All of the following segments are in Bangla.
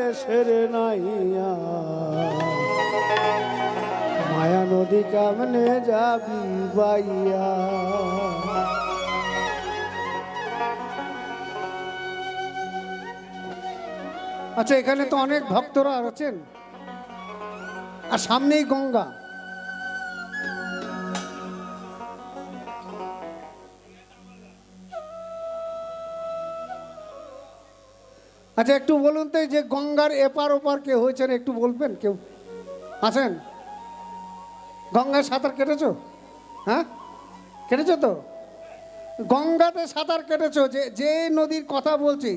দেশের নাইয়া মায়া নদী কেমনে যাবি বাইয়া। আচ্ছা, এখানে তো অনেক ভক্তরা আছেন আর সামনেই গঙ্গা। আচ্ছা, একটু বলুন তো যে গঙ্গার এপার ওপার কে হয়েছেন, একটু বলবেন? কেউ আছেন? গঙ্গায় সাঁতার কেটেছো? হ্যাঁ, কেটেছো তো? গঙ্গাতে সাঁতার কেটেছো? যে নদীর কথা বলছি,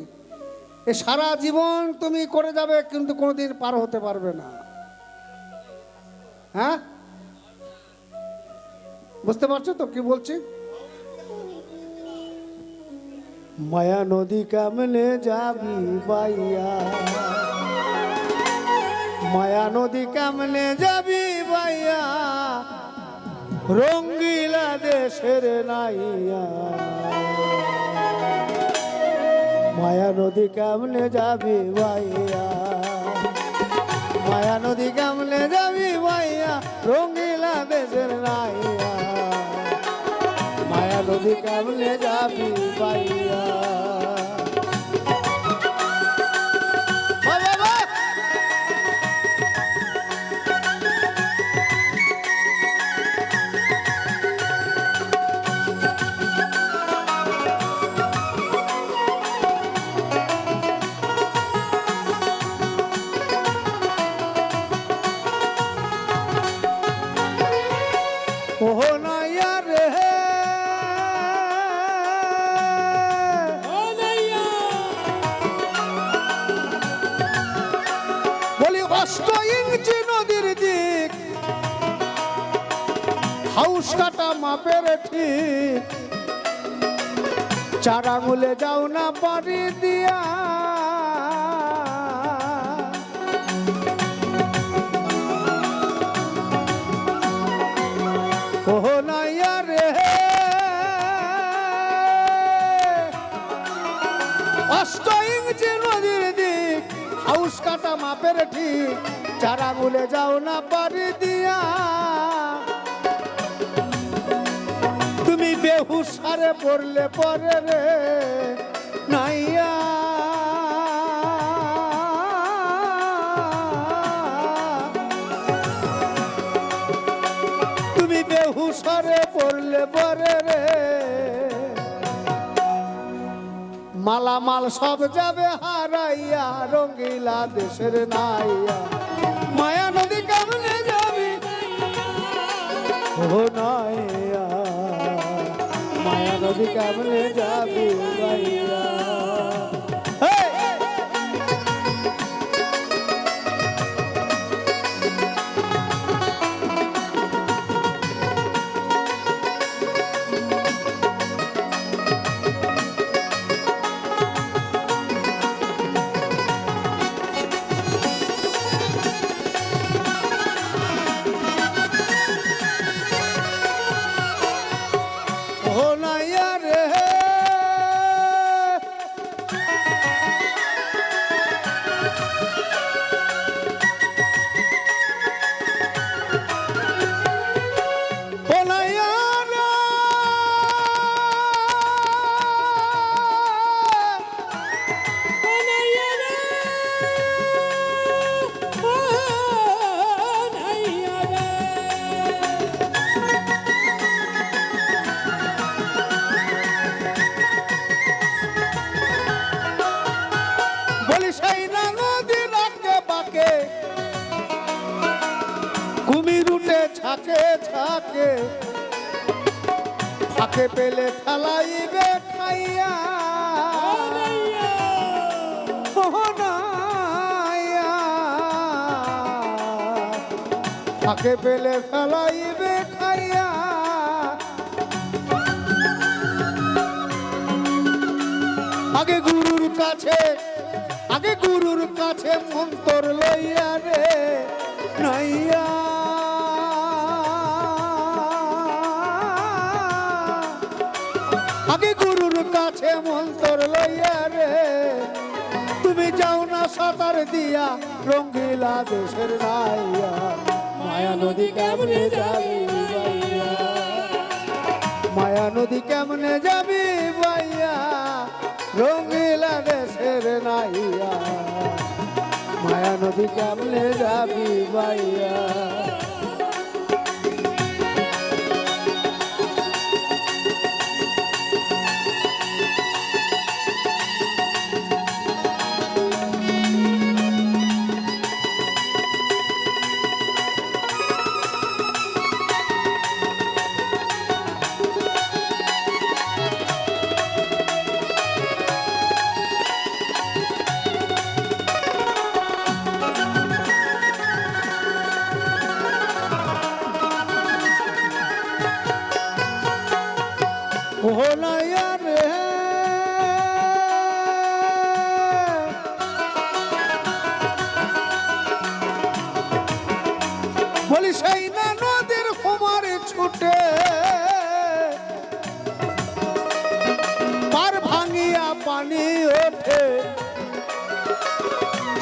এ সারা জীবন তুমি করে যাবে কিন্তু কোনোদিন পার হতে পারবে না। হ্যাঁ, বুঝতে পারছো তো কি বলছি? মায়া নদী কেমনে যাবি বাইয়া, মায়া নদী কেমনে যাবি বাইয়া, রঙ্গিলা দেশের নাইয়া। মায়া নদী কেমনে যাবি বাইয়া, মায়া নদী কেমনে যাবি বাইয়া, রঙ্গিলা দেশের নাইয়া। মায়া নদী কেমনে যাবি বাইয়া। ওহ নাইয়া রে, বলি 8 ইঞ্চি নদীর দিক, হাউস কাটা মাপের ঠিক, 4 আঙুলে যাও না পারি দিয়া। ওহ নাইয়া রে, 8 ইঞ্চি নদীর দিক, হাউস কাটা মাপের ঠিক, 4 আঙুলে যাও না পারি দিয়া। তুমি বেহুশারে পড়লে পরে রে নাইয়া, তুমি বেহুশারে পড়লে পরে রে, মালামাল সব যাবে হারাইয়া, রঙ্গিলা দেশের নাইয়া। মায়া নদী কেমনে যাবি ও নাইয়া, মায়া নদী কেমনে যাবি বাইয়া। ও নাইয়া রে, ও নাইয়া রে, ও নাইয়া রে, ও নাইয়া রে। বলি সেই না নদীর আঁকে বাঁকে, কুমির উঠে ছাকে ছাকে, ফাঁকে পেলে ফেলাইবে খাইয়া। ওহ নাইয়া, ফাঁকে পেলে ফেলাইবে খাইয়া। আগে গুরুর কাছে, আগে গুরুর কাছে মন্তর লইয়া রে নাইয়া। আগে গুরুর কাছে মন্তর লইয়া রে, তুমি যাও না সাঁতার দিয়া রঙ্গিলা দেশের নাইয়া মায়া নদী কেমনে যাবি বাইয়া মায়া নদী কেমনে যাবি বাইয়া রঙ্গিলা দেশের নাইয়া মায়া নদী কেমনে যাবি বাইয়া ভোলাইয়া রে বলি সেই না নদীর কুমারে ছুটে পার ভাঙিয়া পানি ওঠে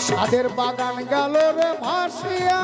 সাদের বাগান গেল রে ভাসিয়া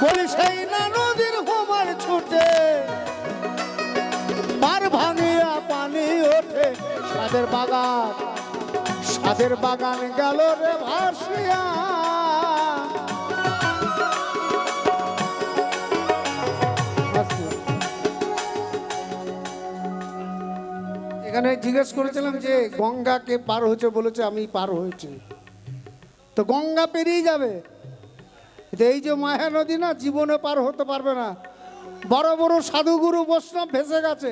বলি সেই না নদীর কুমার ছুটে পার ভাঙিয়া পানি ওঠে সাদের বাগান গেল রে ভাসিয়া এখানে জিজ্ঞেস করেছিলাম যে গঙ্গাকে পার হয়েছে বলেছে আমি পার হয়েছি তো গঙ্গা পেরিয়ে যাবে এই যে মায়া নদী না জীবনে পার হতে পারবে না বড় বড় সাধুগুরু বৈষ্ণব ভেসে গেছে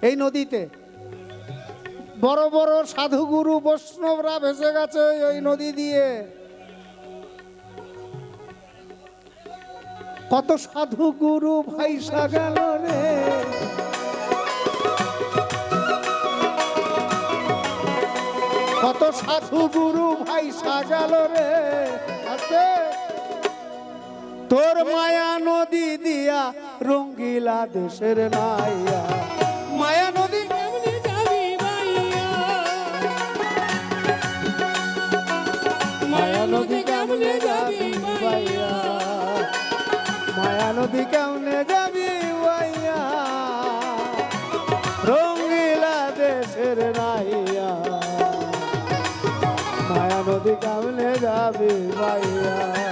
এই নদীতে বড় বড় সাধুগুরু বৈষ্ণবরা ভেসে গেছে এই নদী দিয়ে কত সাধুগুরু ভাইসা গেল রে কত সাধুগুরু ভাইসা গেল রে আজকে তোর মায়া নদী দিয়া রঙ্গিলা দেশের নাইয়া মায়া নদী কেমনে যাবি বাইয়া মায়া নদী কেমনে যাবি বাইয়া মায়া নদী কেমনে যাবি বাইয়া রঙ্গিলা দেশের নাইয়া মায়া নদী কেমনে যাবি বাইয়া